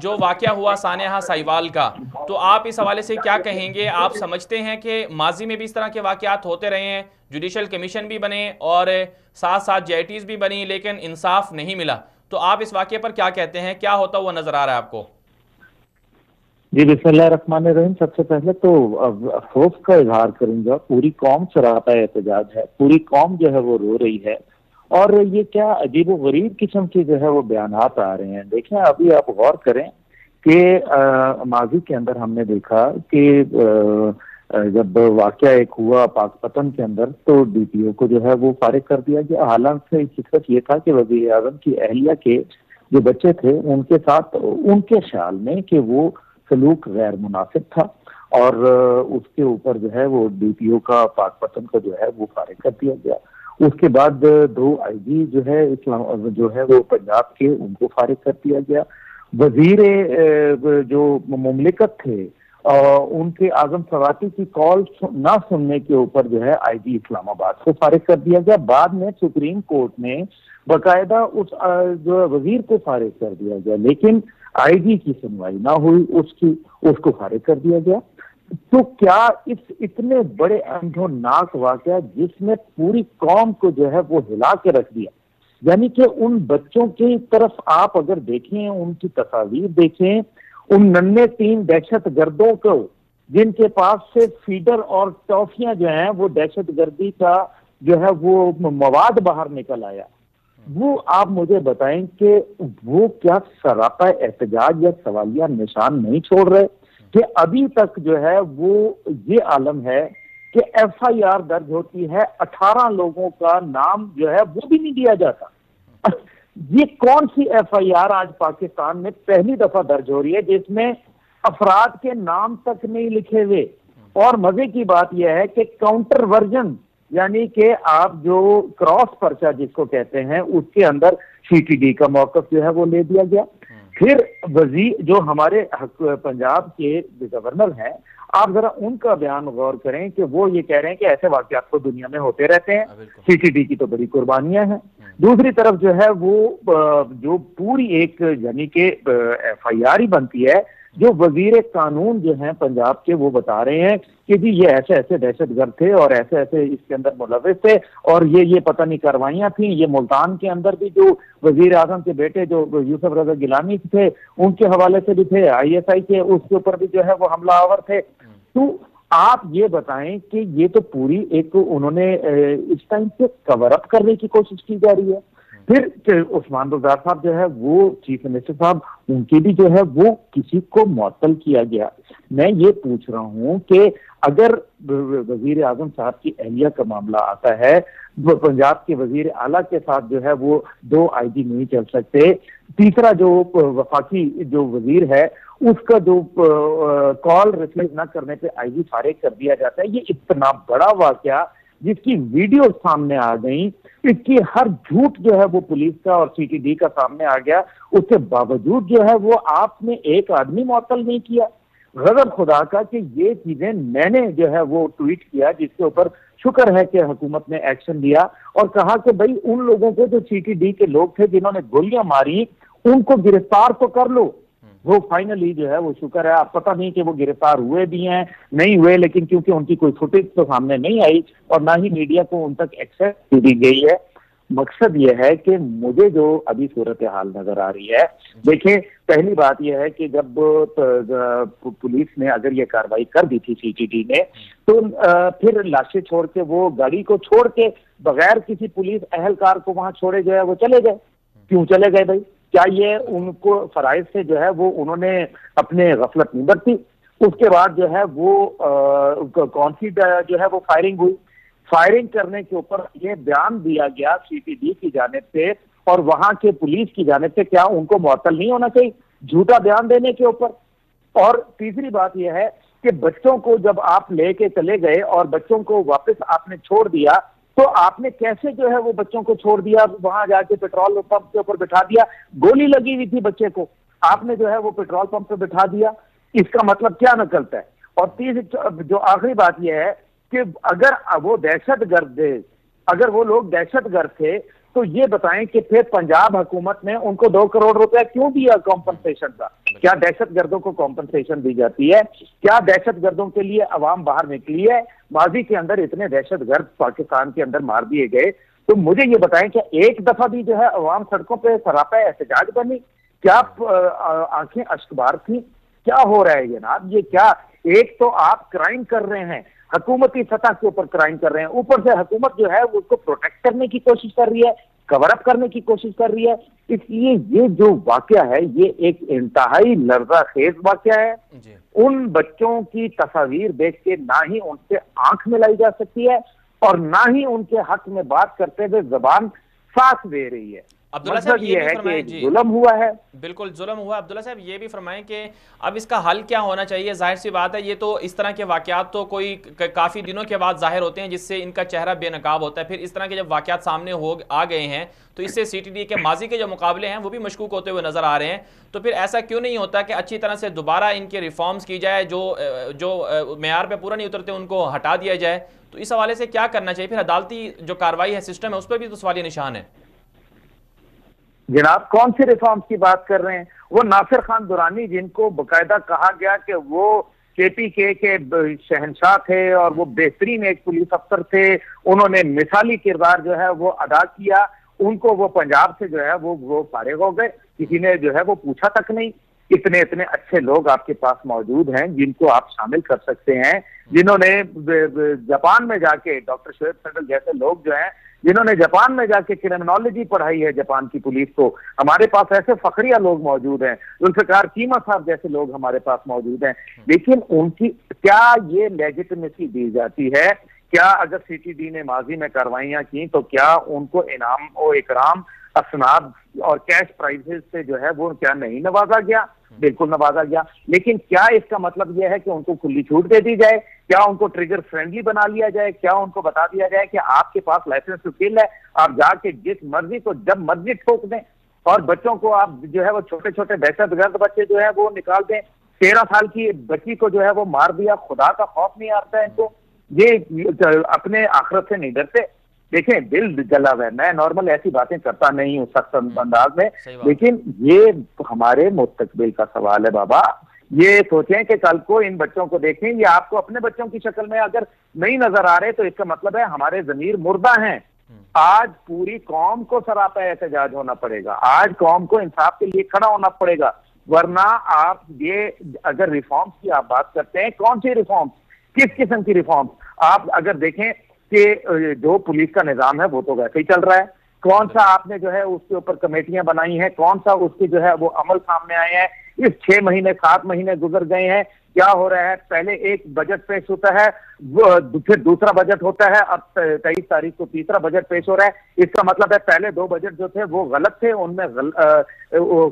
जो वाकया हुआ सानेहा साहिवाल का, तो आप इस हवाले से क्या कहेंगे? आप समझते हैं कि माजी में भी इस तरह के वाकयात होते रहे हैं, जुडिशल कमीशन भी बने और साथ साथ जेआईटीज भी बनी, लेकिन इंसाफ नहीं मिला? तो आप इस वाकये पर क्या कहते हैं? क्या होता हुआ नजर आ रहा है आपको? जी बिस्मिल्लाहिर्रहमानिर्रहीम। सबसे पहले तो अफसोस का इजहार करूंगा, पूरी कौम सरापा एहतजाज है, पूरी कौम जो है वो रो रही है। और ये क्या अजीब व गरीब किस्म के जो है वो बयानात आ रहे हैं। देखें, अभी आप गौर करें कि माजी के अंदर हमने देखा कि जब वाकया एक हुआ पाकपतन के अंदर, तो डीपीओ को जो है वो फारिग कर दिया गया। हालांकि हकीकत ये था कि वजीर आजम की अहलिया के जो बच्चे थे उनके साथ उनके ख्याल में कि वो सलूक गैर मुनासिब था, और उसके ऊपर जो है वो डीपीओ का पाकपतन का जो है वो फारिग कर दिया गया। उसके बाद दो आईजी जो है इस्लाम जो है वो पंजाब के, उनको फारिग कर दिया गया। वजीर जो मुमलिकत थे उनके आजम सवाती की कॉल ना सुनने के ऊपर जो है आईजी इस्लामाबाद को फारिग कर दिया गया। बाद में सुप्रीम कोर्ट ने बकायदा उस जो वजीर को फारिग कर दिया गया, लेकिन आईजी की सुनवाई ना हुई, उसको खारिज कर दिया गया। तो क्या इस इतने बड़े अंधोनाक वाकया जिसमें पूरी कौम को जो है वो हिला के रख दिया, यानी कि उन बच्चों की तरफ आप अगर देखें, उनकी तस्वीर देखें, उन नन्हे तीन दहशत गर्दों को जिनके पास से फीडर और टॉफियां जो हैं वो दहशत गर्दी का जो है वो मवाद बाहर निकल आया, वो आप मुझे बताएं कि वो क्या सरापा एहतजाज या सवालिया निशान नहीं छोड़ रहे कि अभी तक जो है वो ये आलम है कि एफआईआर दर्ज होती है, 18 लोगों का नाम जो है वो भी नहीं दिया जाता। ये कौन सी एफआईआर आज पाकिस्तान में पहली दफा दर्ज हो रही है जिसमें अफराद के नाम तक नहीं लिखे हुए? और मजे की बात यह है कि काउंटर वर्जन, यानी कि आप जो क्रॉस पर्चा जिसको कहते हैं, उसके अंदर सीटीडी का मौकफ जो है वो ले दिया गया। फिर वजीर जो हमारे पंजाब के गवर्नर हैं, आप जरा उनका बयान गौर करें कि वो ये कह रहे हैं कि ऐसे वाकयात तो दुनिया में होते रहते हैं, सीटीडी की तो बड़ी कुर्बानियां हैं। दूसरी तरफ जो है वो जो पूरी एक यानी कि एफआईआर ही बनती है, जो वजीर कानून जो हैं पंजाब के वो बता रहे हैं कि जी ये ऐसे ऐसे दहशतगर्द थे और ऐसे ऐसे इसके अंदर मुलविस थे, और ये पता नहीं कार्रवाइयां थी। ये मुल्तान के अंदर भी जो वजीर आजम के बेटे जो यूसुफ रजा गिलानी थे, उनके हवाले से भी थे, आईएसआई के उसके ऊपर भी जो है वो हमलावर थे। तो आप ये बताएं कि ये तो पूरी एक उन्होंने इस टाइम से कवर अप करने की कोशिश की जा रही है। फिर उस्मान बुज़दार साहब जो है वो चीफ मिनिस्टर साहब, उनकी भी जो है वो किसी को मुअत्तल किया गया। मैं ये पूछ रहा हूं कि अगर वजीर आजम साहब की अहलिया का मामला आता है, पंजाब के वजीर आला के साथ जो है वो दो आईजी नहीं चल सकते, तीसरा जो वफाकी जो वजीर है उसका जो कॉल रिसीव न करने पे आईजी फारिग कर दिया जाता है। ये इतना बड़ा वाकया जिसकी वीडियो सामने आ गई, इसकी हर झूठ जो है वो पुलिस का और सीटीडी का सामने आ गया, उसके बावजूद जो है वो आपने एक आदमी मुअत्तल नहीं किया। गजब खुदा का कि ये चीजें मैंने जो है वो ट्वीट किया, जिसके ऊपर शुक्र है कि हुकूमत ने एक्शन लिया और कहा कि भाई उन लोगों को जो सीटीडी के लोग थे जिन्होंने गोलियां मारी उनको गिरफ्तार तो कर लो। वो फाइनली जो है वो शुक्र है, आप पता नहीं कि वो गिरफ्तार हुए भी हैं नहीं हुए, लेकिन क्योंकि उनकी कोई फुटेज तो सामने नहीं आई और ना ही मीडिया को उन तक एक्सेस दी गई है। मकसद ये है कि मुझे जो अभी सूरत हाल नजर आ रही है, देखिए पहली बात यह है कि जब पुलिस ने अगर ये कार्रवाई कर दी थी सीटीडी ने, तो फिर लाशें छोड़ के वो गाड़ी को छोड़ के बगैर किसी पुलिस अहलकार को वहां छोड़े जो है वो चले गए। क्यों चले गए भाई? क्या ये उनको फराइज से जो है वो उन्होंने अपने गफलत नहीं बरती? उसके बाद जो है वो कौन सी जो है वो फायरिंग हुई, फायरिंग करने के ऊपर ये बयान दिया गया सीटीडी की जानिब से और वहां के पुलिस की जानिब से, क्या उनको मुअत्तल नहीं होना चाहिए झूठा बयान देने के ऊपर? और तीसरी बात यह है कि बच्चों को जब आप लेके चले गए और बच्चों को वापस आपने छोड़ दिया, तो आपने कैसे जो है वो बच्चों को छोड़ दिया, वहां जाके पेट्रोल पंप के ऊपर बिठा दिया, गोली लगी हुई थी बच्चे को, आपने जो है वो पेट्रोल पंप पे बिठा दिया, इसका मतलब क्या निकलता है? और तीसरी जो आखिरी बात यह है कि अगर वो दहशतगर्द, अगर वो लोग दहशतगर्द थे तो ये बताएं कि फिर पंजाब हुकूमत ने उनको 2 करोड़ रुपया क्यों दिया कॉम्पनसेशन का? क्या दहशतगर्दों को कॉम्पनसेशन दी जाती है? क्या दहशतगर्दों के लिए अवाम बाहर निकली है? माजी के अंदर इतने दहशतगर्द पाकिस्तान के अंदर मार दिए गए, तो मुझे ये बताएं कि एक दफा भी जो है अवाम सड़कों पे सरापा एहतजाज बनी? क्या आंखें अश्कबार थी? क्या हो रहा है जनाब? ये क्या, एक तो आप क्राइम कर रहे हैं, हुकूमती सतह के ऊपर क्राइम कर रहे हैं, ऊपर से हुकूमत जो है वो उसको प्रोटेक्ट करने की कोशिश कर रही है, कवर अप करने की कोशिश कर रही है। इसलिए ये जो वाकया है ये एक इंतहाई लर्ज़ाखेज वाकया है। उन बच्चों की तस्वीर देख के ना ही उनसे आंख मिलाई जा सकती है और ना ही उनके हक में बात करते हुए जबान साथ दे रही है। अब्दुल्ला साहब ये भी फरमाएं जी, जुल्म हुआ है, बिल्कुल जुल्म हुआ। अब्दुल्ला साहब ये भी फरमाएं कि अब इसका हल क्या होना चाहिए? जाहिर सी बात है ये तो इस तरह के वाकयात तो कोई काफ़ी दिनों के बाद जाहिर होते हैं जिससे इनका चेहरा बेनकाब होता है। फिर इस तरह के जब वाकयात सामने आ गए हैं तो इससे सीटीडी के माजी के जो मुकाबले हैं वो भी मशकूक होते हुए नजर आ रहे हैं। तो फिर ऐसा क्यों नहीं होता कि अच्छी तरह से दोबारा इनके रिफॉर्म्स की जाए, जो मेयार पे पूरा नहीं उतरते उनको हटा दिया जाए? तो इस हवाले से क्या करना चाहिए? फिर अदालती जो कार्रवाई है, सिस्टम है, उस पर भी तो सवालिया निशान है। जनाब कौन से रिफॉर्म्स की बात कर रहे हैं? वो नासिर खान दुरानी, जिनको बकायदा कहा गया कि वो केपीके के शहंशाह थे और वो बेहतरीन एक पुलिस अफसर थे, उन्होंने मिसाली किरदार जो है वो अदा किया, उनको वो पंजाब से जो है वो फारिग हो गए, किसी ने जो है वो पूछा तक नहीं। इतने इतने अच्छे लोग आपके पास मौजूद हैं जिनको आप शामिल कर सकते हैं, जिन्होंने जापान में जाके, डॉक्टर शोएब सडल जैसे लोग जो हैं जिन्होंने जापान में जाके क्रिमिनोलॉजी पढ़ाई है जापान की पुलिस को, हमारे पास ऐसे फखरिया लोग मौजूद हैं, जुल्फिकार कीमा साहब जैसे लोग हमारे पास मौजूद हैं। लेकिन उनकी क्या ये लेजिटिमेसी दी जाती है? क्या अगर सीटीडी ने माजी में कार्रवाइयां की तो क्या उनको इनाम और इकराम, असनाद और कैश प्राइजेस से जो है वो क्या नहीं नवाजा गया? बिल्कुल नवाजा गया। लेकिन क्या इसका मतलब यह है कि उनको खुली छूट दे दी जाए? क्या उनको ट्रिगर फ्रेंडली बना लिया जाए? क्या उनको बता दिया जाए कि आपके पास लाइसेंस टू किल है, आप जाके जिस मर्जी को जब मर्जी ठोक दें? और बच्चों को आप जो है वो छोटे छोटे दहशतगर्द बच्चे जो है वो निकाल दें, 13 साल की बच्ची को जो है वो मार दिया, खुदा का खौफ नहीं आता है इनको? ये अपने आखिरत से नहीं डरते? देखें, दिल जला हुआ है, मैं नॉर्मल ऐसी बातें करता नहीं हूँ सख्त अंदाज में, लेकिन ये हमारे मुस्तकबिल का सवाल है बाबा। ये सोचें कि कल को इन बच्चों को देखें, ये आपको अपने बच्चों की शक्ल में अगर नहीं नजर आ रहे तो इसका मतलब है हमारे जमीर मुर्दा हैं। आज पूरी कौम को सरापा एहतजाज होना पड़ेगा, आज कौम को इंसाफ के लिए खड़ा होना पड़ेगा, वरना आप ये अगर रिफॉर्म्स की आप बात करते हैं, कौन सी रिफॉर्म्स, किस किस्म की रिफॉर्म्स? आप अगर देखें कि जो पुलिस का निजाम है वो तो वैसे ही चल रहा है, कौन सा आपने जो है उसके ऊपर कमेटियां बनाई हैं, कौन सा उसके जो है वो अमल सामने आए हैं? इस 6 महीने 7 महीने गुजर गए हैं, क्या हो रहा है? पहले एक बजट पेश होता है, फिर दूसरा बजट होता है, अब 23 तारीख को तीसरा बजट पेश हो रहा है। इसका मतलब है पहले 2 बजट जो थे वो गलत थे, उनमें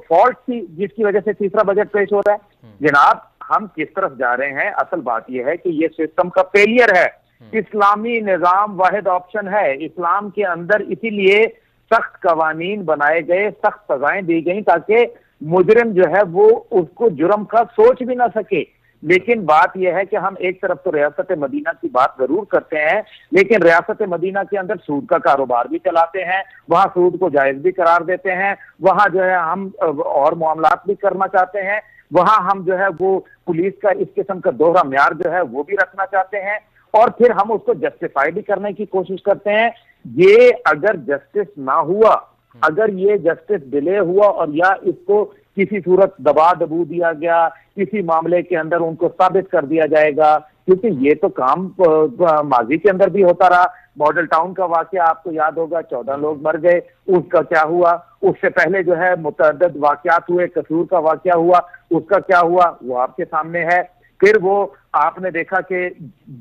फॉल्ट थी, जिसकी वजह से तीसरा बजट पेश हो रहा है। जनाब हम किस तरफ जा रहे हैं? असल बात यह है कि ये सिस्टम का फेलियर है। इस्लामी निजाम वाहिद ऑप्शन है इस्लाम के अंदर, इसीलिए सख्त कवानीन बनाए गए, सख्त सजाएं दी गई ताकि मुजरिम जो है वो उसको जुर्म का सोच भी ना सके। लेकिन बात यह है कि हम एक तरफ तो रियासत मदीना की बात जरूर करते हैं, लेकिन रियासत मदीना के अंदर सूद का कारोबार भी चलाते हैं, वहां सूद को जायज भी करार देते हैं, वहां जो है हम और मामलात भी करना चाहते हैं, वहां हम जो है वो पुलिस का इस किस्म का दोहरा म्यार जो है वो भी रखना चाहते हैं, और फिर हम उसको जस्टिफाई भी करने की कोशिश करते हैं। ये अगर जस्टिस ना हुआ, अगर ये जस्टिस डिले हुआ और या इसको किसी सूरत दबा दबू दिया गया, किसी मामले के अंदर उनको साबित कर दिया जाएगा, क्योंकि ये तो काम माजी के अंदर भी होता रहा। मॉडल टाउन का वाकया आपको याद होगा, 14 लोग मर गए, उसका क्या हुआ? उससे पहले जो है मुतअद्दिद वाकयात हुए, कसूर का वाकया हुआ, उसका क्या हुआ वो आपके सामने है। फिर वो आपने देखा कि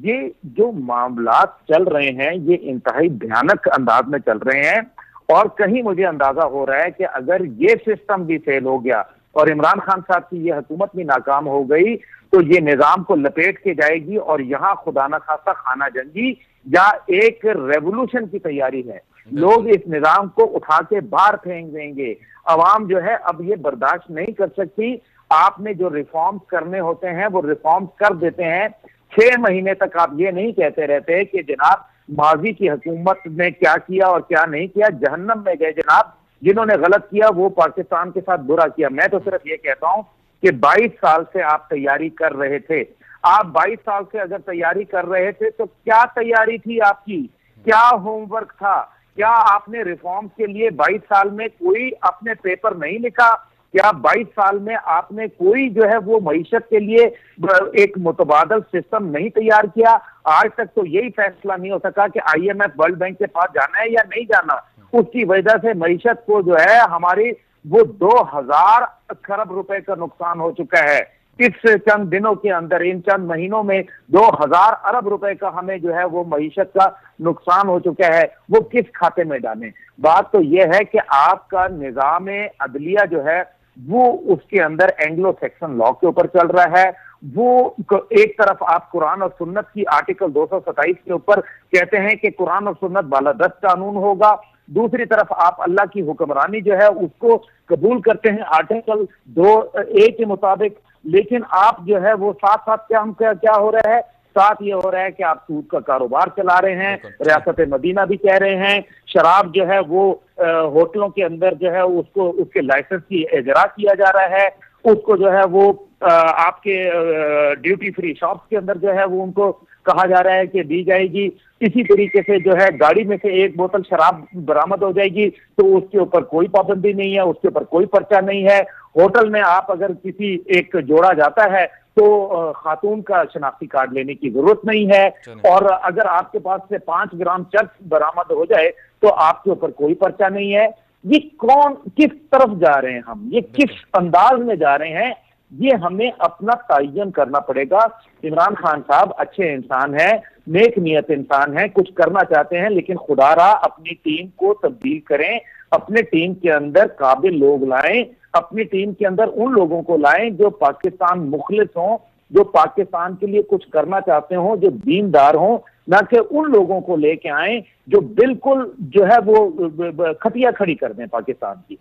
ये जो मामलात चल रहे हैं ये इंतहाई भयानक अंदाज में चल रहे हैं, और कहीं मुझे अंदाजा हो रहा है कि अगर ये सिस्टम भी फेल हो गया और इमरान खान साहब की ये हुकूमत भी नाकाम हो गई तो ये निजाम को लपेट के जाएगी और यहाँ खुदा न खास्ता खाना जंगी या एक रेवोल्यूशन की तैयारी है। लोग इस निजाम को उठा के बाहर फेंक देंगे। अवाम जो है अब ये बर्दाश्त नहीं कर सकती। आपने जो रिफॉर्म्स करने होते हैं वो रिफॉर्म्स कर देते हैं। 6 महीने तक आप ये नहीं कहते रहते कि जनाब माजी की हुकूमत ने क्या किया और क्या नहीं किया। जहन्नम में गए जनाब, जिन्होंने गलत किया वो पाकिस्तान के साथ बुरा किया। मैं तो सिर्फ ये कहता हूं कि 22 साल से आप तैयारी कर रहे थे। आप 22 साल से अगर तैयारी कर रहे थे तो क्या तैयारी थी आपकी, क्या होमवर्क था? क्या आपने रिफॉर्म्स के लिए 22 साल में कोई अपने पेपर नहीं लिखा? क्या 22 साल में आपने कोई जो है वो मईशत के लिए एक मुतबादल सिस्टम नहीं तैयार किया? आज तक तो यही फैसला नहीं हो सका कि IMF वर्ल्ड बैंक के पास जाना है या नहीं जाना। उसकी वजह से मईशत को जो है हमारी वो 2000 खरब रुपए का नुकसान हो चुका है। इस चंद दिनों के अंदर, इन चंद महीनों में 2000 अरब रुपए का हमें जो है वो मईशत का नुकसान हो चुका है। वो किस खाते में डालें? बात तो यह है कि आपका निजाम अदलिया जो है वो उसके अंदर एंग्लो सैक्सन लॉ के ऊपर चल रहा है। वो एक तरफ आप कुरान और सुन्नत की आर्टिकल 227 के ऊपर कहते हैं कि कुरान और सुन्नत बालादस्त कानून होगा, दूसरी तरफ आप अल्लाह की हुक्मरानी जो है उसको कबूल करते हैं आर्टिकल 2A के मुताबिक। लेकिन आप जो है वो साथ साथ क्या हो रहा है, साथ ये हो रहा है कि आप सूद का कारोबार चला रहे हैं। रियासत मदीना भी कह रहे हैं शराब जो है वो होटलों के अंदर जो है उसको उसके लाइसेंस की इजरा किया जा रहा है। उसको जो है वो आपके ड्यूटी फ्री शॉप्स के अंदर जो है वो उनको कहा जा रहा है कि दी जाएगी। इसी तरीके से जो है गाड़ी में से एक बोतल शराब बरामद हो जाएगी तो उसके ऊपर कोई पाबंदी नहीं है, उसके ऊपर कोई पर्चा नहीं है। होटल में आप अगर किसी एक जोड़ा जाता है तो खातून का शनाख्ती कार्ड लेने की जरूरत नहीं है। और अगर आपके पास से 5 ग्राम चर्च बरामद हो जाए तो आपके ऊपर कोई पर्चा नहीं है। ये कौन, किस तरफ जा रहे हैं हम, ये किस अंदाज में जा रहे हैं, ये हमें अपना तयन करना पड़ेगा। इमरान खान साहब अच्छे इंसान हैं, नेक नियत इंसान हैं, कुछ करना चाहते हैं, लेकिन खुदारा अपनी टीम को तब्दील करें, अपने टीम के अंदर काबिल लोग लाएं, अपनी टीम के अंदर उन लोगों को लाएं जो पाकिस्तान मुखलिस हों, जो पाकिस्तान के लिए कुछ करना चाहते हों, जो दीनदार हों, ना कि उन लोगों को लेके आए जो बिल्कुल जो है वो खटिया खड़ी कर दें पाकिस्तान की।